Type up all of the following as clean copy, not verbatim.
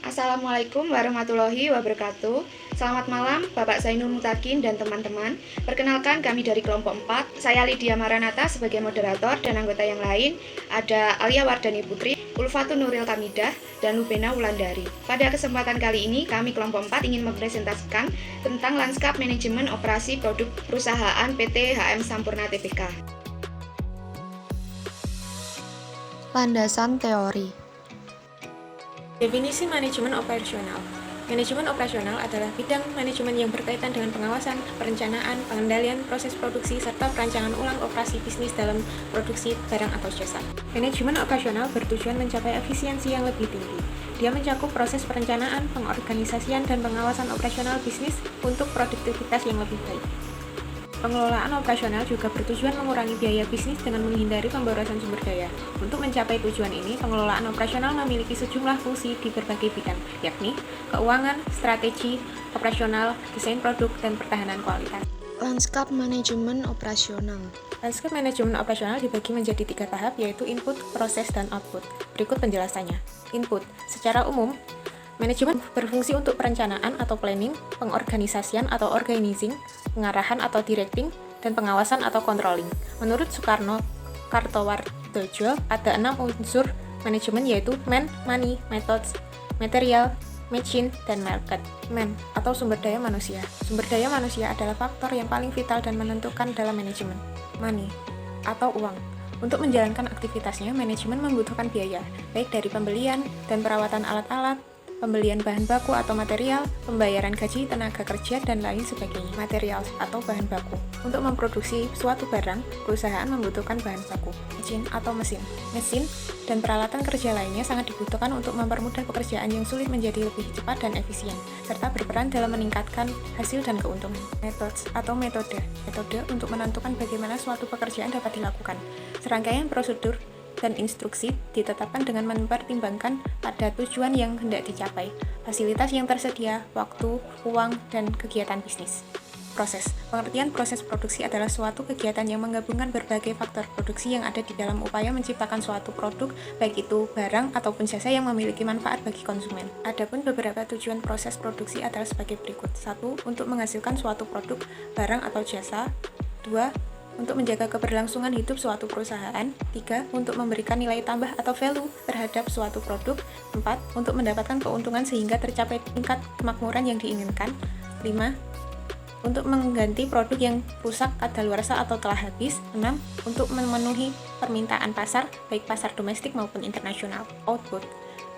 Assalamualaikum warahmatullahi wabarakatuh. Selamat malam Bapak Zainul Mutakin dan teman-teman. Perkenalkan kami dari kelompok 4. Saya Lydia Maranata sebagai moderator dan anggota yang lain ada Alia Wardani Putri, Ulfatun Nuril Hamidah, dan Lubena Wulandari. Pada kesempatan kali ini kami kelompok 4 ingin mempresentasikan tentang lanskap manajemen operasi produk perusahaan PT HM Sampurna Tbk. Landasan teori. Definisi manajemen operasional. Manajemen operasional adalah bidang manajemen yang berkaitan dengan pengawasan, perencanaan, pengendalian, proses produksi, serta perancangan ulang operasi bisnis dalam produksi barang atau jasa. Manajemen operasional bertujuan mencapai efisiensi yang lebih tinggi. Dia mencakup proses perencanaan, pengorganisasian, dan pengawasan operasional bisnis untuk produktivitas yang lebih baik. Pengelolaan operasional juga bertujuan mengurangi biaya bisnis dengan menghindari pemborosan sumber daya. Untuk mencapai tujuan ini, pengelolaan operasional memiliki sejumlah fungsi di berbagai bidang, yakni keuangan, strategi, operasional, desain produk, dan pertahanan kualitas. Lanskap manajemen operasional. Lanskap manajemen operasional dibagi menjadi 3 tahap, yaitu input, proses, dan output. Berikut penjelasannya. Input. Secara umum, manajemen berfungsi untuk perencanaan atau planning, pengorganisasian atau organizing, pengarahan atau directing, dan pengawasan atau controlling. Menurut Soekarno Kartowardojo, ada 6 unsur manajemen yaitu man, money, methods, material, machine, dan market. Man atau sumber daya manusia. Sumber daya manusia adalah faktor yang paling vital dan menentukan dalam manajemen. Money atau uang. Untuk menjalankan aktivitasnya, manajemen membutuhkan biaya, baik dari pembelian dan perawatan alat-alat, pembelian bahan baku atau material, pembayaran gaji, tenaga kerja, dan lain sebagainya. Material atau bahan baku. Untuk memproduksi suatu barang, perusahaan membutuhkan bahan baku, mesin atau mesin. Mesin dan peralatan kerja lainnya sangat dibutuhkan untuk mempermudah pekerjaan yang sulit menjadi lebih cepat dan efisien, serta berperan dalam meningkatkan hasil dan keuntungan. Methods atau metode. Metode untuk menentukan bagaimana suatu pekerjaan dapat dilakukan. Serangkaian prosedur dan instruksi ditetapkan dengan mempertimbangkan pada tujuan yang hendak dicapai, fasilitas yang tersedia, waktu, uang, dan kegiatan bisnis. Proses. Pengertian proses produksi adalah suatu kegiatan yang menggabungkan berbagai faktor produksi yang ada di dalam upaya menciptakan suatu produk, baik itu barang ataupun jasa yang memiliki manfaat bagi konsumen. Adapun beberapa tujuan proses produksi adalah sebagai berikut. 1. Untuk menghasilkan suatu produk, barang atau jasa. 2. Untuk menjaga keberlangsungan hidup suatu perusahaan. 3. Untuk memberikan nilai tambah atau value terhadap suatu produk. 4. Untuk mendapatkan keuntungan sehingga tercapai tingkat kemakmuran yang diinginkan. 5. Untuk mengganti produk yang rusak, kadaluarsa atau telah habis. 6. Untuk memenuhi permintaan pasar, baik pasar domestik maupun internasional. Output.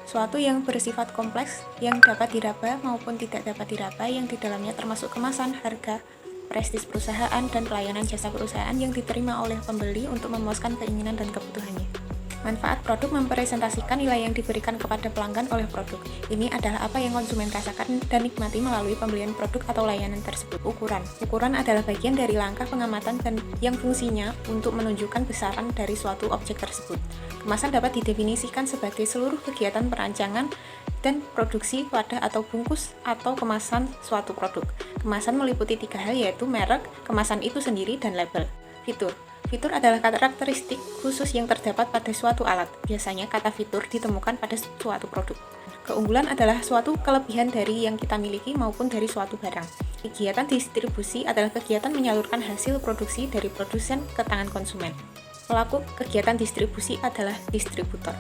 Suatu yang bersifat kompleks, yang dapat diraba maupun tidak dapat diraba, yang di dalamnya termasuk kemasan, harga, prestis perusahaan, dan pelayanan jasa perusahaan yang diterima oleh pembeli untuk memuaskan keinginan dan kebutuhannya. Manfaat produk mempresentasikan nilai yang diberikan kepada pelanggan oleh produk. Ini adalah apa yang konsumen rasakan dan nikmati melalui pembelian produk atau layanan tersebut. Ukuran. Ukuran adalah bagian dari langkah pengamatan dan yang fungsinya untuk menunjukkan besaran dari suatu objek tersebut. Kemasan dapat didefinisikan sebagai seluruh kegiatan perancangan dan produksi wadah atau bungkus atau kemasan suatu produk. Kemasan meliputi 3 hal, yaitu merek, kemasan itu sendiri, dan label. Fitur. Fitur adalah karakteristik khusus yang terdapat pada suatu alat. Biasanya kata fitur ditemukan pada suatu produk. Keunggulan adalah suatu kelebihan dari yang kita miliki maupun dari suatu barang. Kegiatan distribusi adalah kegiatan menyalurkan hasil produksi dari produsen ke tangan konsumen. Pelaku kegiatan distribusi adalah distributor.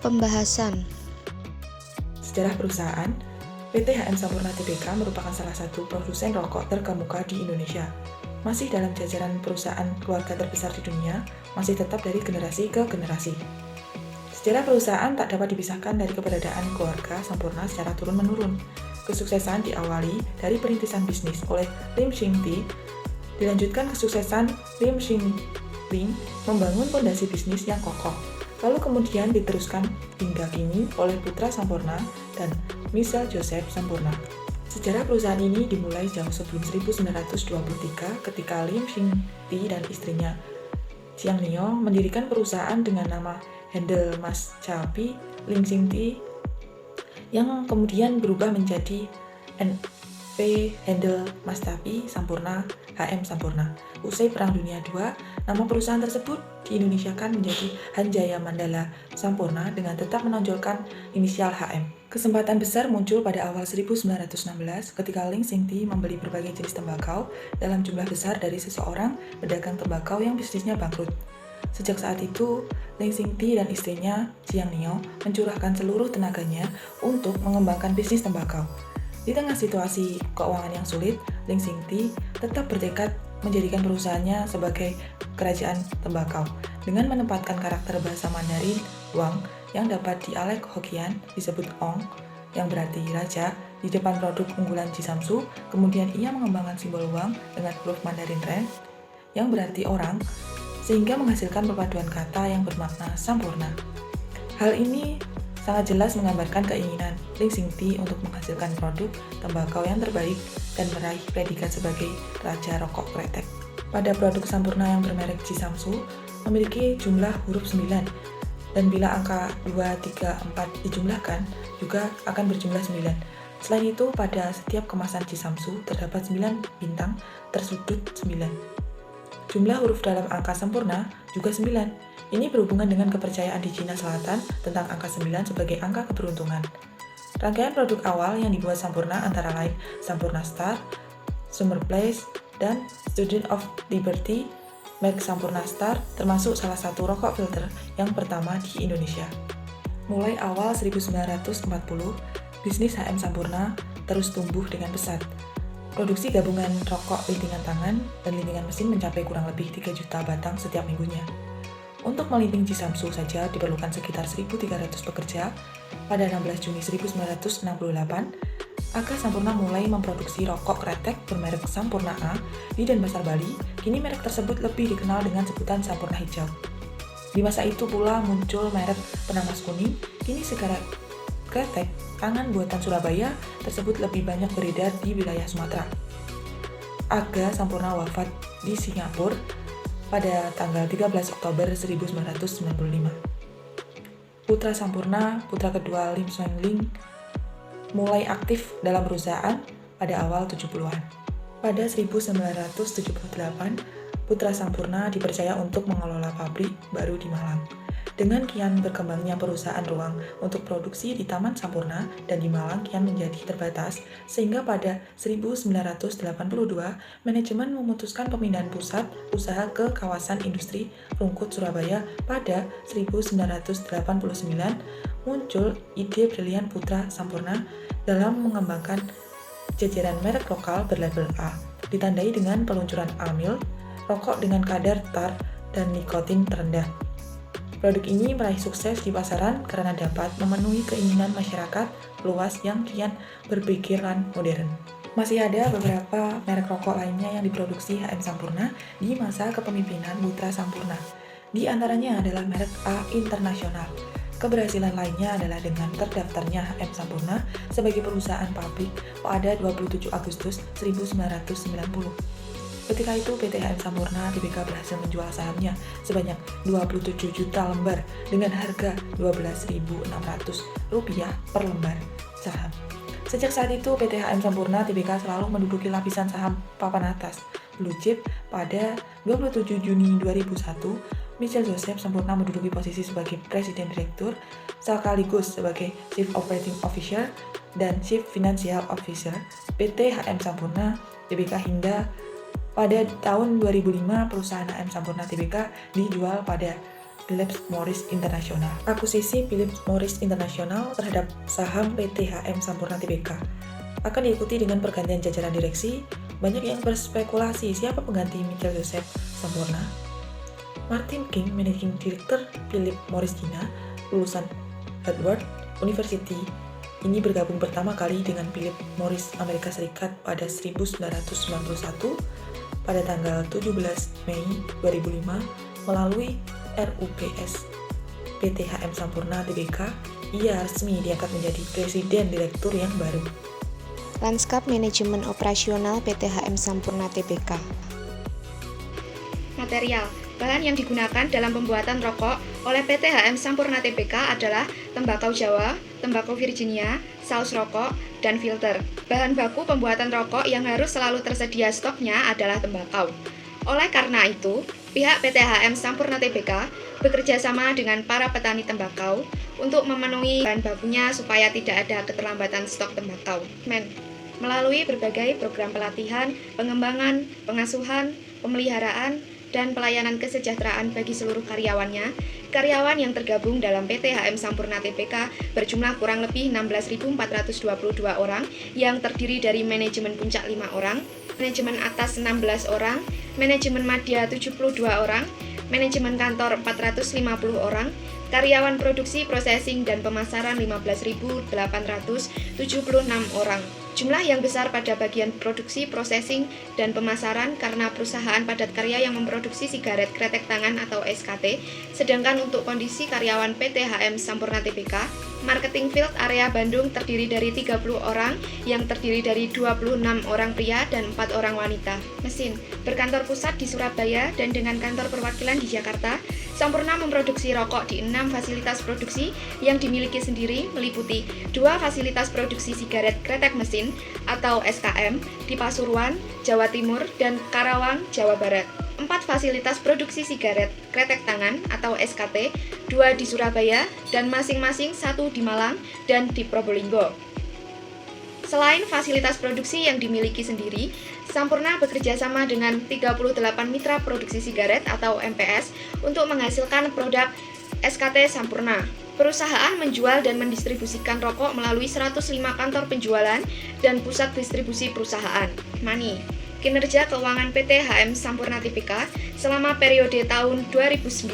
Pembahasan. Sejarah perusahaan, PT HM Sampurna Tbk merupakan salah satu produsen rokok terkemuka di Indonesia. Masih dalam jajaran perusahaan keluarga terbesar di dunia, masih tetap dari generasi ke generasi. Sejarah perusahaan tak dapat dipisahkan dari keberadaan keluarga Sampurna secara turun-menurun. Kesuksesan diawali dari perintisan bisnis oleh Lim Ching-ti, dilanjutkan kesuksesan Lim Ching-ling membangun fondasi bisnis yang kokoh. Lalu kemudian diteruskan hingga kini oleh putra Sampurna dan Michelle Joseph Sampurna. Sejarah perusahaan ini dimulai jauh sebelum 1923 ketika Lim Ching-ti dan istrinya Chiang Nio mendirikan perusahaan dengan nama Handel Maschapy Lim Ching-ti yang kemudian berubah menjadi P. Handel Mastapi Sampurna HM Sampurna. Usai Perang Dunia II, nama perusahaan tersebut diindonesiakan menjadi Hanjaya Mandala Sampurna dengan tetap menonjolkan inisial HM. Kesempatan besar muncul pada awal 1916 ketika Ling Xingti membeli berbagai jenis tembakau dalam jumlah besar dari seseorang pedagang tembakau yang bisnisnya bangkrut. Sejak saat itu, Ling Xingti dan istrinya, Jiang Nio, mencurahkan seluruh tenaganya untuk mengembangkan bisnis tembakau. Di tengah situasi keuangan yang sulit, Ling Xingti tetap bertekad menjadikan perusahaannya sebagai kerajaan tembakau dengan menempatkan karakter bahasa Mandarin Wang yang dapat dialek Hokkien disebut Ong yang berarti raja di depan produk unggulan Jisamsu. Kemudian ia mengembangkan simbol Wang dengan huruf Mandarin Ren yang berarti orang sehingga menghasilkan perpaduan kata yang bermakna sempurna. Hal ini sangat jelas menggambarkan keinginan Ling Xingti untuk menghasilkan produk tembakau yang terbaik dan meraih predikat sebagai Raja Rokok Kretek. Pada produk Sampurna yang bermerek Jisamsu memiliki jumlah huruf 9, dan bila angka 2, 3, 4 dijumlahkan juga akan berjumlah 9. Selain itu, pada setiap kemasan Jisamsu terdapat 9 bintang tersudut 9. Jumlah huruf dalam angka sempurna juga 9. Ini berhubungan dengan kepercayaan di Cina Selatan tentang angka 9 sebagai angka keberuntungan. Rangkaian produk awal yang dibuat Sampurna antara lain Sampurna Star, Summer Blaze, dan Student of Liberty. Merek Sampurna Star termasuk salah satu rokok filter yang pertama di Indonesia. Mulai awal 1940, bisnis HM Sampurna terus tumbuh dengan pesat. Produksi gabungan rokok lintingan tangan dan lintingan mesin mencapai kurang lebih 3 juta batang setiap minggunya. Untuk melinting Jisamsu saja diperlukan sekitar 1.300 pekerja. Pada 16 Juni 1968, AK Sampurna mulai memproduksi rokok kretek bermerek Sampurna A di Denpasar, Bali. Kini merek tersebut lebih dikenal dengan sebutan Sampurna Hijau. Di masa itu pula muncul merek penamas kuning. Kini sigaret kretek tangan buatan Surabaya tersebut lebih banyak beredar di wilayah Sumatera. Aga Sampurna wafat di Singapura pada tanggal 13 Oktober 1995. Putra Sampurna, putra kedua Lim Sweng Ling, mulai aktif dalam perusahaan pada awal 70-an. Pada 1978, putra Sampurna dipercaya untuk mengelola pabrik baru di Malang. Dengan kian berkembangnya perusahaan ruang untuk produksi di Taman Sampurna dan di Malang kian menjadi terbatas, sehingga pada 1982 manajemen memutuskan pemindahan pusat usaha ke kawasan industri Rungkut Surabaya. Pada 1989 muncul ide brilian putra Sampurna dalam mengembangkan jajaran merek lokal berlabel A, ditandai dengan peluncuran Amil, rokok dengan kadar tar dan nikotin terendah. Produk ini meraih sukses di pasaran karena dapat memenuhi keinginan masyarakat luas yang kian berpikiran modern. Masih ada beberapa merek rokok lainnya yang diproduksi HM Sampurna di masa kepemimpinan putra Sampurna. Di antaranya adalah merek A Internasional. Keberhasilan lainnya adalah dengan terdaftarnya HM Sampurna sebagai perusahaan pabrik pada 27 Agustus 1990. Ketika itu PT HM Sampurna Tbk berhasil menjual sahamnya sebanyak 27 juta lembar dengan harga Rp12.600 per lembar saham. Sejak saat itu PT HM Sampurna Tbk selalu menduduki lapisan saham papan atas Blue Chip. Pada 27 Juni 2001, Michelle Joseph Sampurna menduduki posisi sebagai Presiden Direktur sekaligus sebagai Chief Operating Officer dan Chief Financial Officer PT HM Sampurna Tbk hingga pada tahun 2005, perusahaan HM Sampurna Tbk dijual pada Philip Morris International. Akuisisi Philip Morris International terhadap saham PT HM Sampurna Tbk akan diikuti dengan pergantian jajaran direksi. Banyak yang berspekulasi siapa pengganti Michelle Joseph Sampurna. Martin King, Managing Director Philip Morris China, lulusan Harvard University, ini bergabung pertama kali dengan Philip Morris Amerika Serikat pada 1991. Pada tanggal 17 Mei 2005, melalui RUPS PT HM Sampurna Tbk, ia resmi diangkat menjadi Presiden Direktur yang baru. Lanskap Manajemen Operasional PT HM Sampurna Tbk. Material. Bahan yang digunakan dalam pembuatan rokok oleh PT HM Sampurna Tbk adalah tembakau Jawa, tembakau Virginia, saus rokok, dan filter. Bahan baku pembuatan rokok yang harus selalu tersedia stoknya adalah tembakau. Oleh karena itu, pihak PT HM Sampurna Tbk bekerja sama dengan para petani tembakau untuk memenuhi bahan bakunya supaya tidak ada keterlambatan stok tembakau. Melalui berbagai program pelatihan, pengembangan, pengasuhan, pemeliharaan, dan pelayanan kesejahteraan bagi seluruh karyawannya, karyawan yang tergabung dalam PT HM Sampurna Tbk berjumlah kurang lebih 16.422 orang yang terdiri dari manajemen puncak 5 orang, manajemen atas 16 orang, manajemen madya 72 orang, manajemen kantor 450 orang, karyawan produksi, processing, dan pemasaran 15.876 orang. Jumlah yang besar pada bagian produksi, processing, dan pemasaran karena perusahaan padat karya yang memproduksi sigaret kretek tangan atau SKT, sedangkan untuk kondisi karyawan PT HM Sampurna Tbk, marketing field area Bandung terdiri dari 30 orang yang terdiri dari 26 orang pria dan 4 orang wanita. Mesin, berkantor pusat di Surabaya dan dengan kantor perwakilan di Jakarta, Sampurna memproduksi rokok di 6 fasilitas produksi yang dimiliki sendiri meliputi 2 fasilitas produksi sigaret kretek mesin atau SKM di Pasuruan, Jawa Timur, dan Karawang, Jawa Barat. 4 fasilitas produksi sigaret kretek tangan atau SKT, 2 di Surabaya, dan masing-masing 1 di Malang dan di Probolinggo. Selain fasilitas produksi yang dimiliki sendiri, Sampurna bekerja sama dengan 38 mitra produksi sigaret atau MPS untuk menghasilkan produk SKT Sampurna. Perusahaan menjual dan mendistribusikan rokok melalui 105 kantor penjualan dan pusat distribusi perusahaan. Kinerja keuangan PT HM Sampurna Tbk selama periode tahun 2009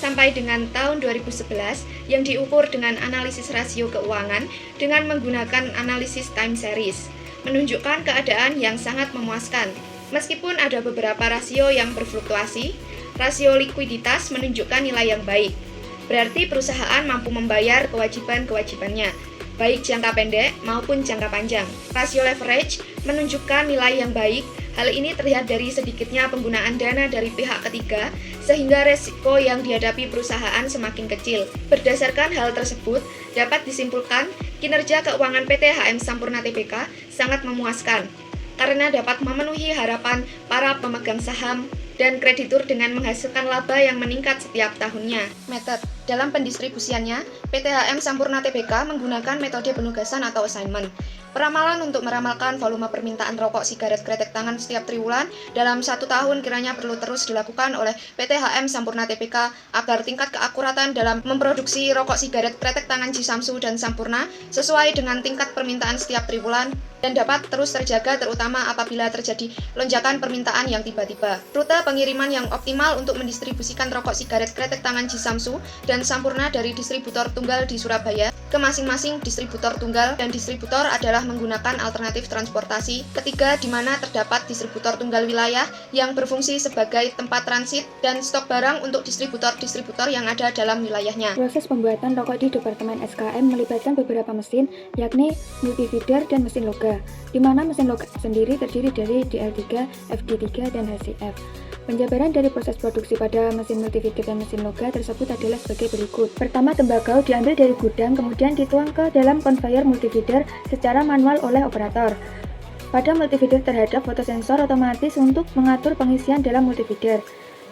sampai dengan tahun 2011 yang diukur dengan analisis rasio keuangan dengan menggunakan analisis time series, menunjukkan keadaan yang sangat memuaskan. Meskipun ada beberapa rasio yang berfluktuasi, rasio likuiditas menunjukkan nilai yang baik. Berarti perusahaan mampu membayar kewajiban-kewajibannya, baik jangka pendek maupun jangka panjang. Rasio leverage menunjukkan nilai yang baik. Hal ini terlihat dari sedikitnya penggunaan dana dari pihak ketiga, sehingga resiko yang dihadapi perusahaan semakin kecil. Berdasarkan hal tersebut, dapat disimpulkan kinerja keuangan PT HM Sampurna Tbk sangat memuaskan, karena dapat memenuhi harapan para pemegang saham dan kreditur dengan menghasilkan laba yang meningkat setiap tahunnya. Dalam pendistribusiannya, PT HM Sampurna Tbk menggunakan metode penugasan atau assignment. Peramalan untuk meramalkan volume permintaan rokok sigaret kretek tangan setiap triwulan dalam 1 tahun kiranya perlu terus dilakukan oleh PT HM Sampurna Tbk agar tingkat keakuratan dalam memproduksi rokok sigaret kretek tangan Jisamsu dan Sampurna sesuai dengan tingkat permintaan setiap triwulan dan dapat terus terjaga terutama apabila terjadi lonjakan permintaan yang tiba-tiba. Rute pengiriman yang optimal untuk mendistribusikan rokok sigaret kretek tangan Jisamsu dan Sampurna dari distributor tunggal di Surabaya ke masing-masing distributor tunggal dan distributor adalah menggunakan alternatif transportasi ketiga di mana terdapat distributor tunggal wilayah yang berfungsi sebagai tempat transit dan stok barang untuk distributor-distributor yang ada dalam wilayahnya. Proses pembuatan rokok di Departemen SKM melibatkan beberapa mesin, yakni multifeeder dan mesin loga, di mana mesin loga sendiri terdiri dari DL3, FD3, dan HCF. Penjabaran dari proses produksi pada mesin multifeeder dan mesin loga tersebut adalah sebagai berikut. Pertama, tembakau diambil dari gudang kemudian dituang ke dalam konveyor multifeeder secara manual oleh operator. Pada multifeeder terhadap fotosensor otomatis untuk mengatur pengisian dalam multifeeder.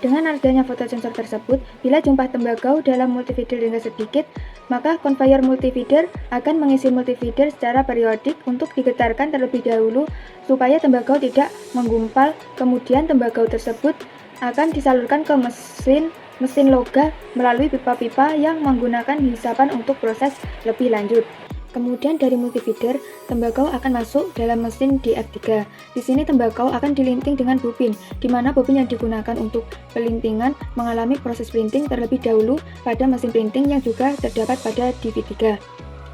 Dengan adanya fotosensor tersebut, bila jumlah tembakau dalam multifeeder tinggal sedikit, maka konveyor multifeeder akan mengisi multifeeder secara periodik untuk digetarkan terlebih dahulu supaya tembakau tidak menggumpal. Kemudian tembakau tersebut akan disalurkan ke mesin loga melalui pipa-pipa yang menggunakan hisapan untuk proses lebih lanjut. Kemudian dari multifeeder, tembakau akan masuk dalam mesin DF3. Di sini tembakau akan dilinting dengan bobin, di mana bobin yang digunakan untuk pelintingan mengalami proses printing terlebih dahulu pada mesin printing yang juga terdapat pada DV3.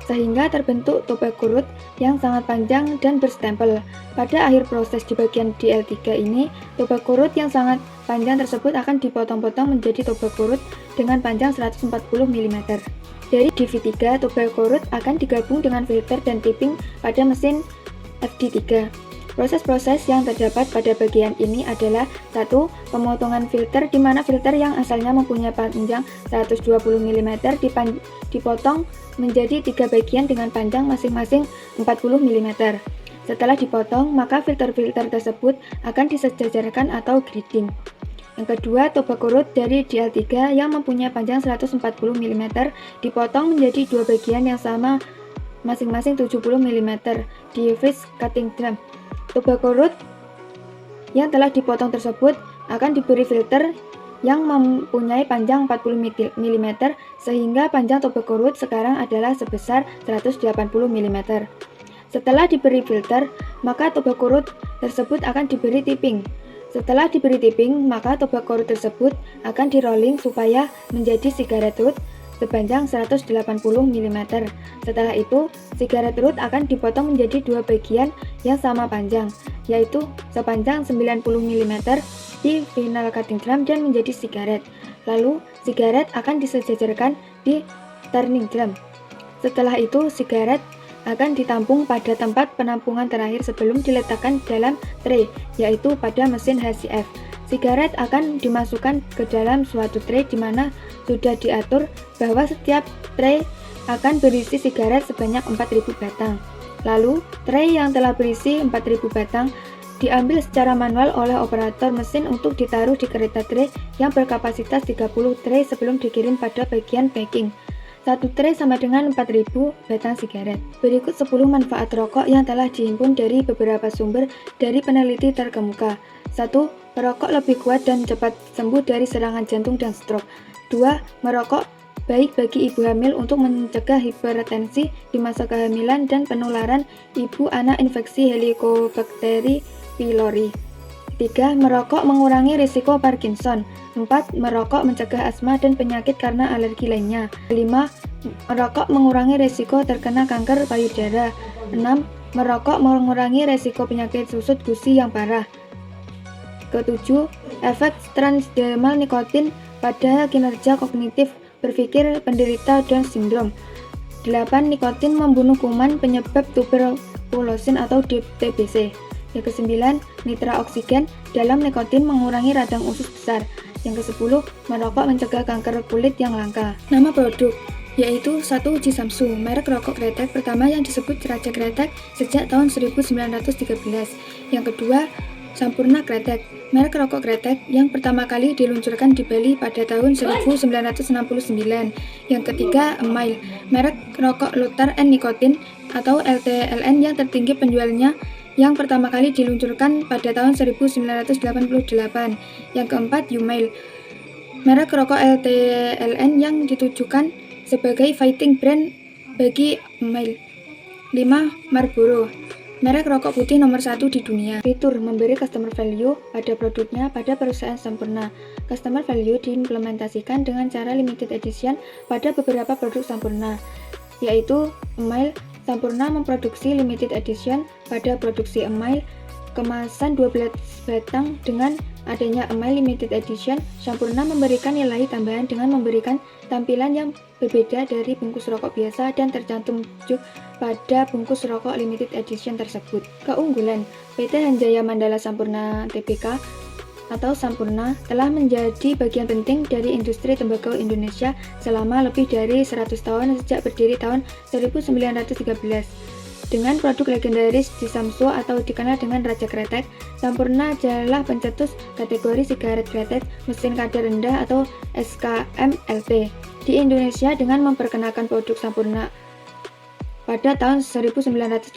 Sehingga terbentuk tobacco root yang sangat panjang dan berstempel. Pada akhir proses di bagian DL3 ini, tobacco root yang sangat panjang tersebut akan dipotong-potong menjadi tobacco root dengan panjang 140 mm. Dari DV3, tobacco root akan digabung dengan filter dan tipping pada mesin FD3. Proses-proses yang terdapat pada bagian ini adalah 1. Pemotongan filter, di mana filter yang asalnya mempunyai panjang 120 mm dipotong menjadi 3 bagian dengan panjang masing-masing 40 mm. Setelah dipotong, maka filter-filter tersebut akan disejajarkan atau grading. Yang kedua, tobacco root dari DL3 yang mempunyai panjang 140 mm dipotong menjadi 2 bagian yang sama masing-masing 70 mm di freeze cutting drum. Tobacco root yang telah dipotong tersebut akan diberi filter yang mempunyai panjang 40 mm sehingga panjang tobacco root sekarang adalah sebesar 180 mm. Setelah diberi filter, maka tobacco root tersebut akan diberi tipping. Setelah diberi tipping, maka tobacco root tersebut akan di-rolling supaya menjadi cigarette root sepanjang 180 mm. Setelah itu, cigarette root akan dipotong menjadi 2 bagian yang sama panjang, yaitu sepanjang 90 mm di final cutting drum dan menjadi cigarette. Lalu, cigarette akan disejajarkan di turning drum. Setelah itu, cigarette akan ditampung pada tempat penampungan terakhir sebelum diletakkan dalam tray, yaitu pada mesin HCF. Sigaret akan dimasukkan ke dalam suatu tray di mana sudah diatur bahwa setiap tray akan berisi sigaret sebanyak 4.000 batang. Lalu, tray yang telah berisi 4.000 batang diambil secara manual oleh operator mesin untuk ditaruh di kereta tray yang berkapasitas 30 tray sebelum dikirim pada bagian packing. Satu tray sama dengan 4.000 batang sigaret. Berikut 10 manfaat rokok yang telah dihimpun dari beberapa sumber dari peneliti terkemuka. 1. Merokok lebih kuat dan cepat sembuh dari serangan jantung dan stroke. 2. Merokok baik bagi ibu hamil untuk mencegah hipertensi di masa kehamilan dan penularan ibu anak infeksi Helicobacter pylori. 3. Merokok mengurangi risiko Parkinson. 4. Merokok mencegah asma dan penyakit karena alergi lainnya. 5. Merokok mengurangi risiko terkena kanker payudara. 6. Merokok mengurangi risiko penyakit susut gusi yang parah. Ketujuh, efek transdermal nikotin pada kinerja kognitif berpikir penderita Down syndrome. 8. Nikotin membunuh kuman penyebab tuberkulosis atau TBC. Yang ke-9, nitra oksigen dalam nikotin mengurangi radang usus besar. Yang ke-10, merokok mencegah kanker kulit yang langka. Nama produk yaitu 1. Jisamsu, merek rokok kretek pertama yang disebut Raja Kretek sejak tahun 1913. Yang kedua, Sampurna Kretek, merek rokok kretek yang pertama kali diluncurkan di Bali pada tahun 1969. Yang ketiga, Email, merek rokok Lutar and Nicotine atau LTLN yang tertinggi penjualnya yang pertama kali diluncurkan pada tahun 1988. Yang keempat, Umail, merek rokok LTLN yang ditujukan sebagai fighting brand bagi Email. 5. Marlboro, merek rokok putih nomor 1 di dunia. Fitur memberi customer value pada produknya pada perusahaan Sampurna. Customer value diimplementasikan dengan cara limited edition pada beberapa produk Sampurna, yaitu Email. Sampurna memproduksi limited edition pada produksi Email kemasan 12 batang. Dengan adanya Email limited edition, Sampurna memberikan nilai tambahan dengan memberikan tampilan yang berbeda dari bungkus rokok biasa dan tercantum pada bungkus rokok limited edition tersebut. Keunggulan, PT Hanjaya Mandala Sampurna Tbk atau Sampurna telah menjadi bagian penting dari industri tembakau Indonesia selama lebih dari 100 tahun sejak berdiri tahun 1913. Dengan produk legendaris Jisamsu atau dikenal dengan Raja Kretek, Sampurna adalah pencetus kategori sigaret kretek mesin kadar rendah atau SKMLP di Indonesia dengan memperkenalkan produk Sampurna pada tahun 1989.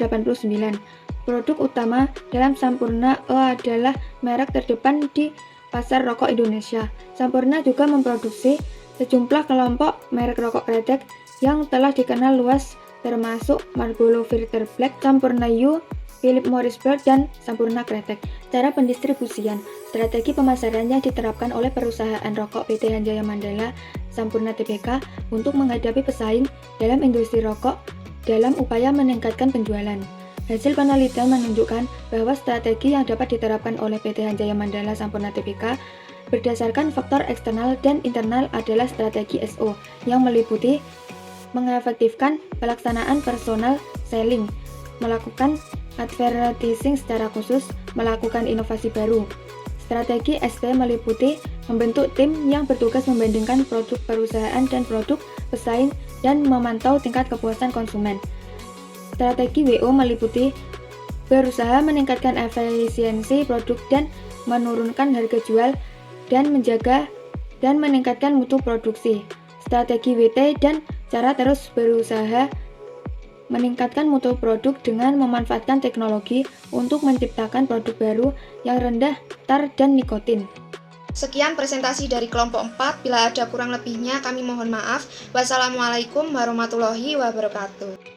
Produk utama dalam Sampurna adalah merek terdepan di pasar rokok Indonesia. Sampurna juga memproduksi sejumlah kelompok merek rokok kretek yang telah dikenal luas termasuk Marlboro Filter Black, Sampurna U, Philip Morris Blonde, dan Sampurna Kretek. Cara pendistribusian, strategi pemasaran yang diterapkan oleh perusahaan rokok PT Hanjaya Mandala Sampurna Tbk untuk menghadapi pesaing dalam industri rokok dalam upaya meningkatkan penjualan. Hasil penelitian menunjukkan bahwa strategi yang dapat diterapkan oleh PT Hanjaya Mandala Sampurna Tbk berdasarkan faktor eksternal dan internal adalah strategi SO yang meliputi mengefektifkan pelaksanaan personal selling, melakukan advertising secara khusus melakukan inovasi baru. Strategi ST meliputi membentuk tim yang bertugas membandingkan produk perusahaan dan produk pesaing dan memantau tingkat kepuasan konsumen. Strategi WO meliputi berusaha meningkatkan efisiensi produk dan menurunkan harga jual dan menjaga dan meningkatkan mutu produksi. Strategi WT dan cara terus berusaha meningkatkan mutu produk dengan memanfaatkan teknologi untuk menciptakan produk baru yang rendah tar dan nikotin. Sekian presentasi dari kelompok 4. Bila ada kurang lebihnya kami mohon maaf. Wassalamualaikum warahmatullahi wabarakatuh.